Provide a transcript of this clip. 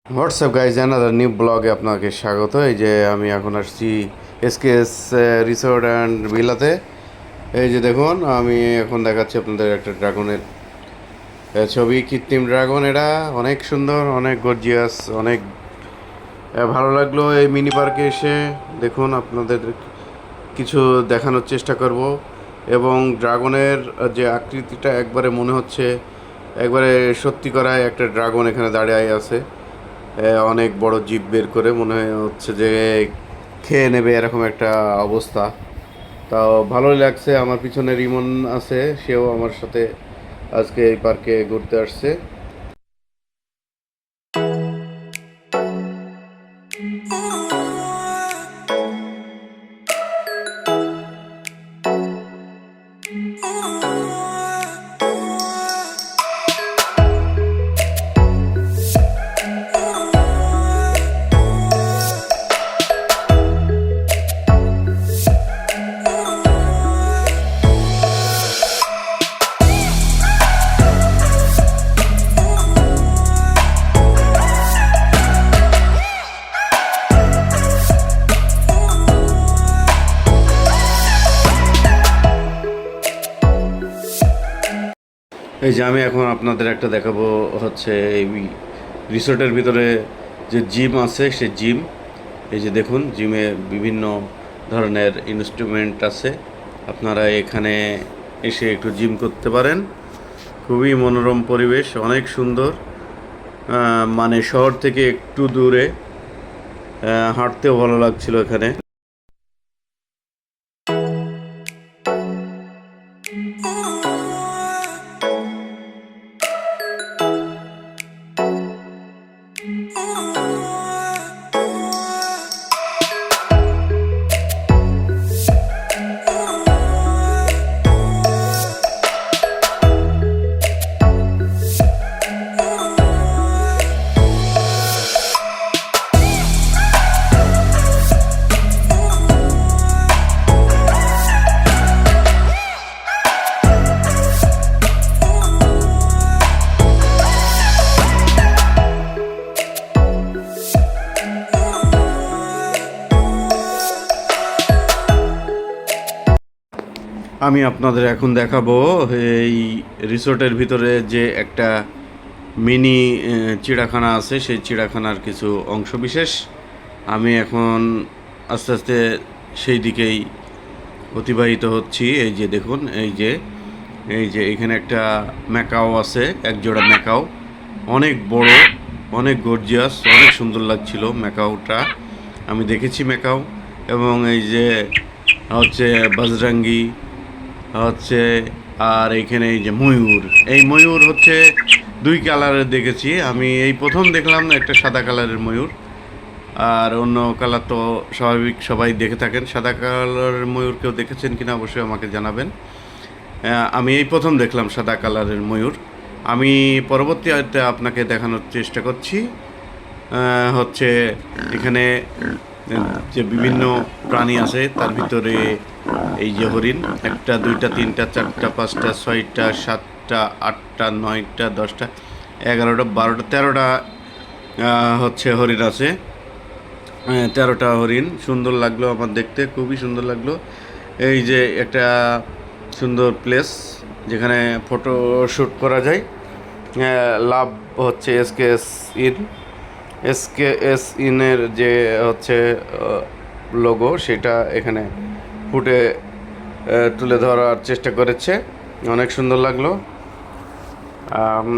WhatsApp guys another new ব্লগে আপনাকে স্বাগত। এই যে আমি এখন আসছি এসকেএস রিসোর্ট অ্যান্ড ভিলাতে। এই যে দেখুন, আমি এখন দেখাচ্ছি আপনাদের একটা ড্রাগনের ছবি। কৃত্রিম ড্রাগন, এটা অনেক সুন্দর, অনেক গর্জিয়াস, অনেক ভালো লাগলো এই মিনি পার্কে এসে। দেখুন, আপনাদের কিছু দেখানোর চেষ্টা করব। এবং ড্রাগনের যে আকৃতিটা একবারে মনে হচ্ছে একবারে সত্যি করায় একটা ড্রাগন এখানে দাঁড়িয়ে আছে। অনেক বড় জিভ বের করে মনে হচ্ছে যে খেয়ে নেবে, এরকম একটা অবস্থা। তাও ভালোই লাগছে। আমার পিছনে রিমন আছে, সেও আমার সাথে আজকে এই পার্কে ঘুরতে আসছে। এই যে আমি এখন আপনাদের একটা দেখাবো, হচ্ছে এই রিসোর্টের ভিতরে যে জিম আছে সে জিম। এই যে দেখুন, জিমে বিভিন্ন ধরনের ইনস্ট্রুমেন্ট আছে। আপনারা এখানে এসে একটু জিম করতে পারেন। খুবই মনোরম পরিবেশ, অনেক সুন্দর। মানে শহর থেকে একটু দূরে, হাঁটতেও ভালো লাগছিল এখানে। আমি আপনাদের এখন দেখাবো এই রিসোর্টের ভিতরে যে একটা মিনি চিড়িয়াখানা আছে, সেই চিড়িয়াখানার কিছু অংশবিশেষ। আমি এখন আস্তে আস্তে সেই দিকেই অতিবাহিত হচ্ছি। এই যে দেখুন, এই যে এখানে একটা ম্যাকাও আছে, এক জোড়া ম্যাকাও, অনেক বড়, অনেক গর্জিয়াস, অনেক সুন্দর লাগছিল ম্যাকাওটা। আমি দেখেছি ম্যাকাও। এবং এই যে হচ্ছে বজরঙ্গি হচ্ছে, আর এইখানে এই যে ময়ূর। এই ময়ূর হচ্ছে দুই কালারের দেখেছি আমি। এই প্রথম দেখলাম একটা সাদা কালারের ময়ূর, আর অন্য কালার তো স্বাভাবিক সবাই দেখে থাকেন। সাদা কালারের ময়ূর কেউ দেখেছেন কিনা অবশ্যই আমাকে জানাবেন। আমি এই প্রথম দেখলাম সাদা কালারের ময়ূর। আমি পরবর্তীতে আপনাকে দেখানোর চেষ্টা করছি। হচ্ছে এখানে যে বিভিন্ন প্রাণী আছে, তার ভিতরে এই যে হরিণ, একটা, দুইটা, তিনটা, চারটা, পাঁচটা, ছয়টা, সাতটা, আটটা, নয়টা, 10টা, 11টা, 12টা, 13টা হচ্ছে হরিণ আছে। 13টা হরিণ। সুন্দর লাগলো আমার দেখতে, খুবই সুন্দর লাগলো। এই যে একটা সুন্দর প্লেস যেখানে ফটো শ্যুট করা যায়। লাভ হচ্ছে এসকেএস ইনের যে হচ্ছে লোগো, সেটা এখানে ফুটে তুলে ধরার চেষ্টা করেছে। অনেক সুন্দর লাগলো। আম,